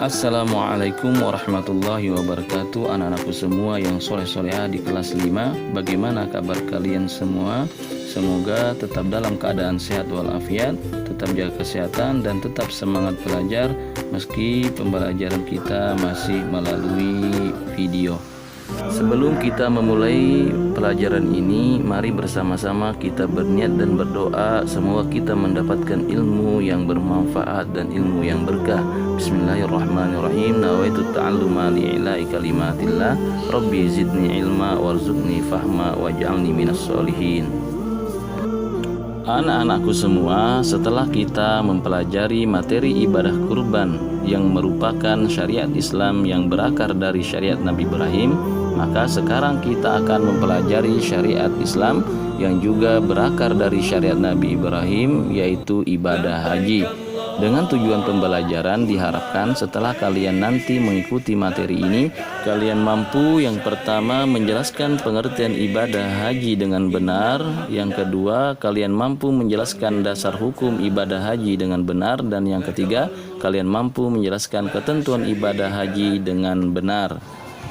Assalamualaikum warahmatullahi wabarakatuh. Anak-anakku semua yang soleh-solehah di kelas 5, bagaimana kabar kalian semua? Semoga tetap dalam keadaan sehat walafiat, tetap jaga kesehatan dan tetap semangat belajar meski pembelajaran kita masih melalui video. Sebelum kita memulai pelajaran ini, mari bersama-sama kita berniat dan berdoa semoga kita mendapatkan ilmu yang bermanfaat dan ilmu yang berkah. Bismillahirrahmanirrahim. Nawaitu ta'alluma li'ila'i kalimatillah. Rabbi zidni ilma warzuqni fahma waj'alni minas solihin. Anak-anakku semua, setelah kita mempelajari materi ibadah kurban yang merupakan syariat Islam yang berakar dari syariat Nabi Ibrahim, maka sekarang kita akan mempelajari syariat Islam yang juga berakar dari syariat Nabi Ibrahim, yaitu ibadah haji. Dengan tujuan pembelajaran diharapkan setelah kalian nanti mengikuti materi ini, kalian mampu yang pertama menjelaskan pengertian ibadah haji dengan benar, yang kedua kalian mampu menjelaskan dasar hukum ibadah haji dengan benar, dan yang ketiga kalian mampu menjelaskan ketentuan ibadah haji dengan benar.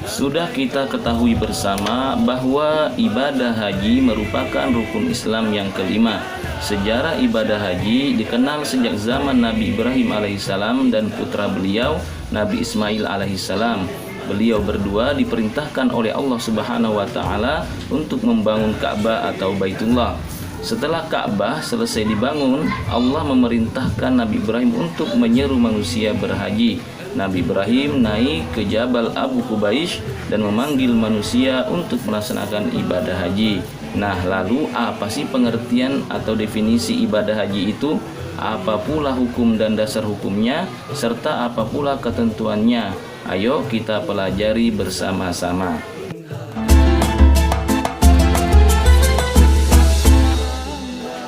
Sudah kita ketahui bersama bahwa ibadah haji merupakan rukun Islam yang kelima. Sejarah ibadah haji dikenal sejak zaman Nabi Ibrahim alaihissalam dan putra beliau Nabi Ismail alaihissalam. Beliau berdua diperintahkan oleh Allah Subhanahu wa taala untuk membangun Ka'bah atau Baitullah. Setelah Ka'bah selesai dibangun, Allah memerintahkan Nabi Ibrahim untuk menyeru manusia berhaji. Nabi Ibrahim naik ke Jabal Abu Qubais dan memanggil manusia untuk melaksanakan ibadah haji. Nah, lalu apa sih pengertian atau definisi ibadah haji itu? Apa pula hukum dan dasar hukumnya? Serta apa pula ketentuannya? Ayo kita pelajari bersama-sama.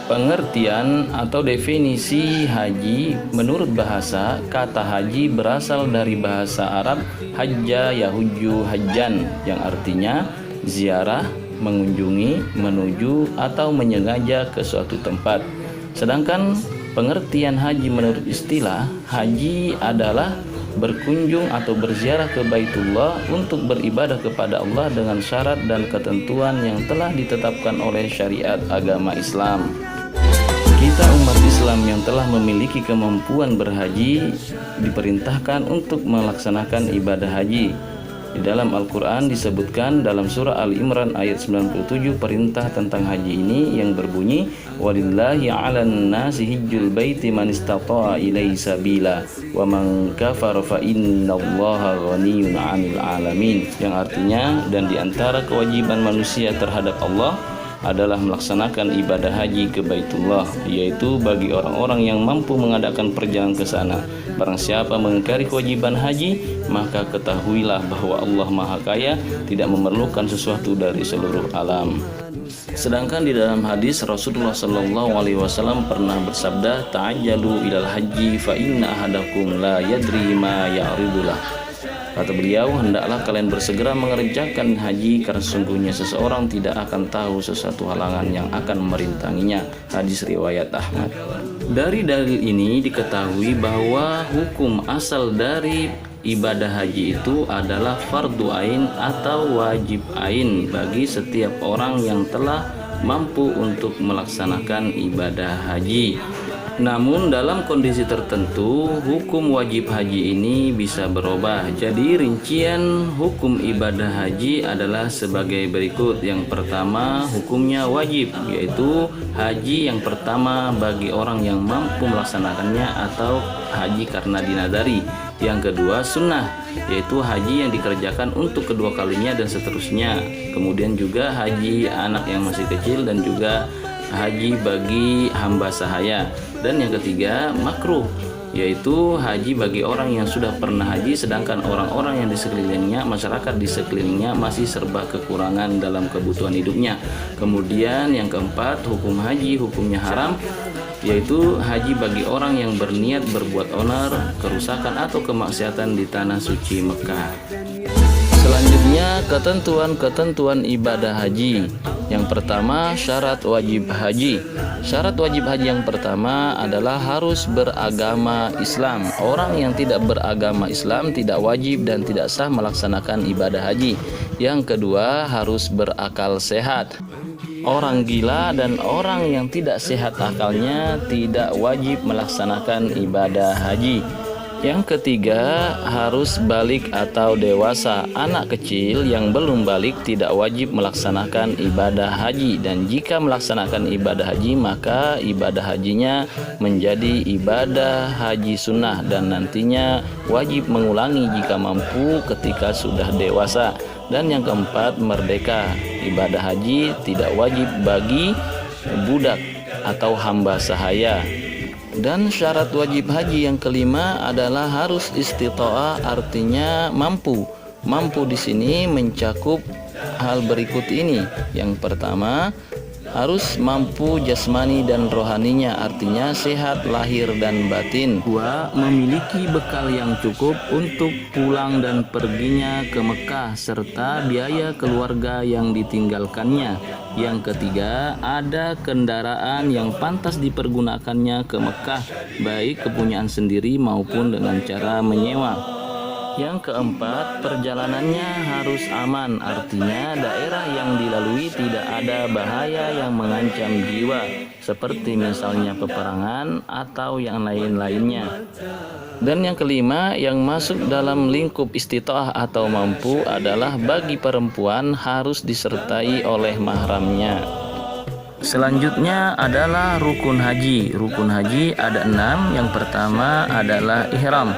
Pengertian atau definisi haji menurut bahasa, kata haji berasal dari bahasa Arab hajja yahujju hajjan, yang artinya ziarah, mengunjungi, menuju atau menyengaja ke suatu tempat. Sedangkan pengertian haji menurut istilah, haji adalah berkunjung atau berziarah ke Baitullah untuk beribadah kepada Allah dengan syarat dan ketentuan yang telah ditetapkan oleh syariat agama Islam. Kita umat Islam yang telah memiliki kemampuan berhaji diperintahkan untuk melaksanakan ibadah haji. Di dalam Al-Quran disebutkan dalam surah Al-Imran ayat 97 perintah tentang haji ini yang berbunyi walillahi 'alan nasi hijjul baiti man istata'a ilaihi sabila wa man kafara fa innallaha ghaniyyun 'anil 'alamin, yang artinya dan di antara kewajiban manusia terhadap Allah adalah melaksanakan ibadah haji ke Baitullah, yaitu bagi orang-orang yang mampu mengadakan perjalanan ke sana. Barang siapa mengingkari kewajiban haji, maka ketahuilah bahwa Allah Maha Kaya, tidak memerlukan sesuatu dari seluruh alam. Sedangkan di dalam hadis Rasulullah SAW pernah bersabda, ta'ajjalu ilal haji fa inna ahadakum la yadri ma ya'ridulah. Kata beliau, hendaklah kalian bersegera mengerjakan haji karena sesungguhnya seseorang tidak akan tahu sesuatu halangan yang akan merintanginya. Hadis riwayat Ahmad. Dari dalil ini diketahui bahwa hukum asal dari ibadah haji itu adalah fardu ain atau wajib ain bagi setiap orang yang telah mampu untuk melaksanakan ibadah haji. Namun dalam kondisi tertentu hukum wajib haji ini bisa berubah. Jadi rincian hukum ibadah haji adalah sebagai berikut. Yang pertama hukumnya wajib, yaitu haji yang pertama bagi orang yang mampu melaksanakannya atau haji karena dinadari. Yang kedua sunnah, yaitu haji yang dikerjakan untuk kedua kalinya dan seterusnya. Kemudian juga haji anak yang masih kecil dan juga haji bagi hamba sahaya. Dan yang ketiga makruh, yaitu haji bagi orang yang sudah pernah haji sedangkan orang-orang yang di sekelilingnya, masyarakat di sekelilingnya masih serba kekurangan dalam kebutuhan hidupnya. Kemudian yang keempat hukum haji hukumnya haram, yaitu haji bagi orang yang berniat berbuat onar, kerusakan atau kemaksiatan di tanah suci Mekah. Selanjutnya, ketentuan-ketentuan ibadah haji. Yang pertama, syarat wajib haji. Syarat wajib haji yang pertama adalah harus beragama Islam. Orang yang tidak beragama Islam tidak wajib dan tidak sah melaksanakan ibadah haji. Yang kedua, harus berakal sehat. Orang gila dan orang yang tidak sehat akalnya tidak wajib melaksanakan ibadah haji. Yang ketiga, harus balik atau dewasa. Anak kecil yang belum balik tidak wajib melaksanakan ibadah haji, dan jika melaksanakan ibadah haji maka ibadah hajinya menjadi ibadah haji sunnah dan nantinya wajib mengulangi jika mampu ketika sudah dewasa. Dan yang keempat, merdeka. Ibadah haji tidak wajib bagi budak atau hamba sahaya. Dan syarat wajib haji yang kelima adalah harus istita'ah, artinya mampu. Mampu di sini mencakup hal berikut ini. Yang pertama, harus mampu jasmani dan rohaninya, artinya sehat lahir dan batin. Dua, memiliki bekal yang cukup untuk pulang dan perginya ke Mekah serta biaya keluarga yang ditinggalkannya. Yang ketiga, ada kendaraan yang pantas dipergunakannya ke Mekah, baik kepunyaan sendiri maupun dengan cara menyewa. Yang keempat, perjalanannya harus aman, artinya daerah yang dilalui tidak ada bahaya yang mengancam jiwa, seperti misalnya peperangan atau yang lain-lainnya. Dan yang kelima, yang masuk dalam lingkup istita'ah atau mampu adalah bagi perempuan harus disertai oleh mahramnya. Selanjutnya adalah rukun haji. Rukun haji ada 6. Yang pertama adalah ihram.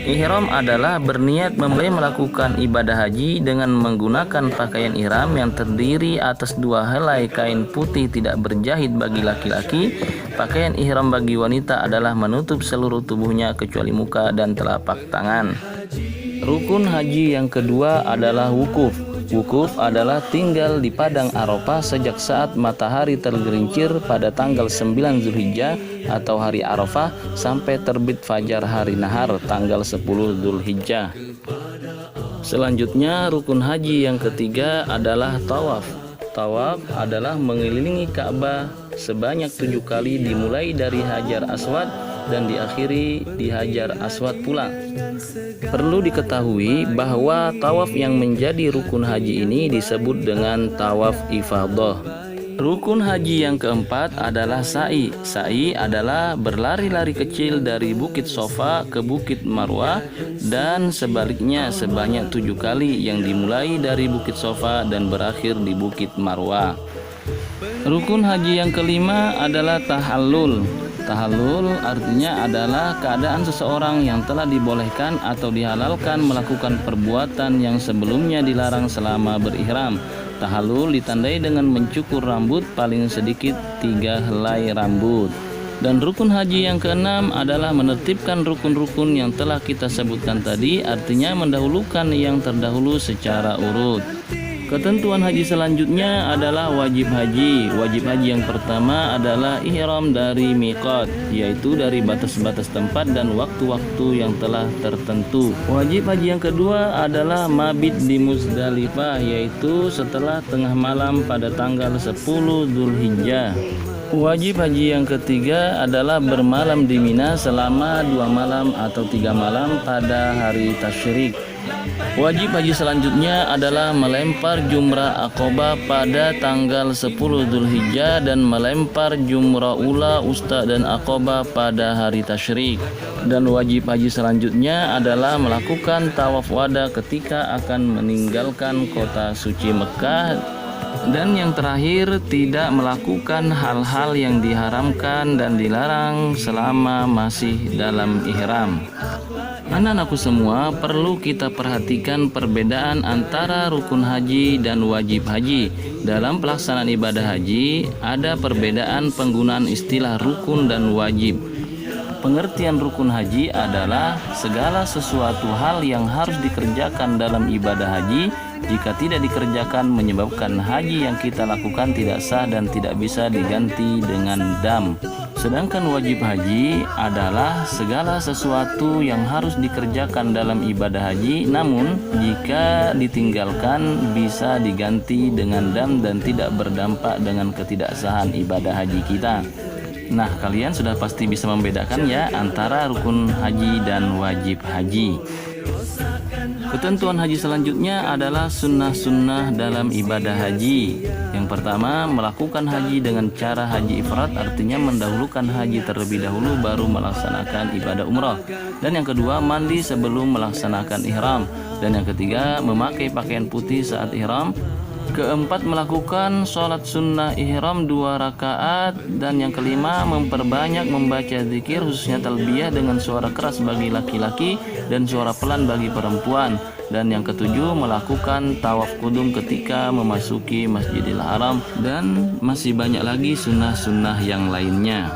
Ihram adalah berniat melakukan ibadah haji dengan menggunakan pakaian ihram yang terdiri atas 2 helai kain putih tidak berjahit bagi laki-laki. Pakaian ihram bagi wanita adalah menutup seluruh tubuhnya kecuali muka dan telapak tangan. Rukun haji yang kedua adalah wukuf. Wukuf adalah tinggal di padang Arafah sejak saat matahari tergelincir pada tanggal 9 Zulhijjah atau hari Arafah sampai terbit fajar hari nahar tanggal 10 Zulhijjah. Selanjutnya, rukun haji yang ketiga adalah tawaf. Tawaf adalah mengelilingi Ka'bah sebanyak 7 kali dimulai dari Hajar Aswad dan diakhiri di Hajar Aswad pula. Perlu diketahui bahwa tawaf yang menjadi rukun haji ini disebut dengan tawaf ifadah. Rukun haji yang keempat adalah sa'i. Sa'i adalah berlari-lari kecil dari Bukit Sofa ke Bukit Marwah dan sebaliknya sebanyak 7 kali yang dimulai dari Bukit Sofa dan berakhir di Bukit Marwah. Rukun haji yang kelima adalah tahallul. Tahallul artinya adalah keadaan seseorang yang telah dibolehkan atau dihalalkan melakukan perbuatan yang sebelumnya dilarang selama berihram. Tahallul ditandai dengan mencukur rambut paling sedikit 3 helai rambut. Dan rukun haji yang keenam adalah menertibkan rukun-rukun yang telah kita sebutkan tadi, artinya mendahulukan yang terdahulu secara urut. Ketentuan haji selanjutnya adalah wajib haji. Wajib haji yang pertama adalah ihram dari miqat, yaitu dari batas-batas tempat dan waktu-waktu yang telah tertentu. Wajib haji yang kedua adalah mabit di Muzdalifah, yaitu setelah tengah malam pada tanggal 10 Zulhijjah. Wajib haji yang ketiga adalah bermalam di Mina selama 2 malam atau 3 malam pada hari tasyrik. Wajib haji selanjutnya adalah melempar jumrah Aqabah pada tanggal 10 Zulhijjah dan melempar jumrah ula, usta dan Aqabah pada hari tasyrik. Dan wajib haji selanjutnya adalah melakukan tawaf wada ketika akan meninggalkan kota suci Mekah. Dan yang terakhir, tidak melakukan hal-hal yang diharamkan dan dilarang selama masih dalam ihram. Anak-anakku semua, perlu kita perhatikan perbedaan antara rukun haji dan wajib haji. Dalam pelaksanaan ibadah haji, ada perbedaan penggunaan istilah rukun dan wajib. Pengertian rukun haji adalah segala sesuatu hal yang harus dikerjakan dalam ibadah haji. Jika tidak dikerjakan menyebabkan haji yang kita lakukan tidak sah dan tidak bisa diganti dengan dam. Sedangkan wajib haji adalah segala sesuatu yang harus dikerjakan dalam ibadah haji, namun jika ditinggalkan bisa diganti dengan dam dan tidak berdampak dengan ketidaksahan ibadah haji kita. Nah, kalian sudah pasti bisa membedakan ya antara rukun haji dan wajib haji. Ketentuan haji selanjutnya adalah sunnah-sunnah dalam ibadah haji. Yang pertama, melakukan haji dengan cara haji ifrad, artinya mendahulukan haji terlebih dahulu baru melaksanakan ibadah umrah. Dan yang kedua, mandi sebelum melaksanakan ihram. Dan yang ketiga, memakai pakaian putih saat ihram. Keempat, melakukan sholat sunnah ihram 2 rakaat. Dan yang kelima, memperbanyak membaca zikir, khususnya talbiyah dengan suara keras bagi laki-laki dan suara pelan bagi perempuan. Dan yang ketujuh, melakukan tawaf kudum ketika memasuki Masjidil Haram. Dan masih banyak lagi sunnah-sunnah yang lainnya.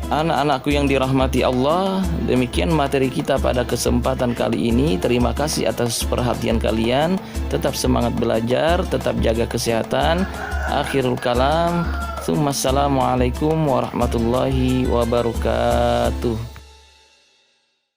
Anak-anakku yang dirahmati Allah, demikian materi kita pada kesempatan kali ini. Terima kasih atas perhatian kalian. Tetap semangat belajar, tetap jaga kesehatan. Akhirul kalam. Assalamualaikum warahmatullahi wabarakatuh.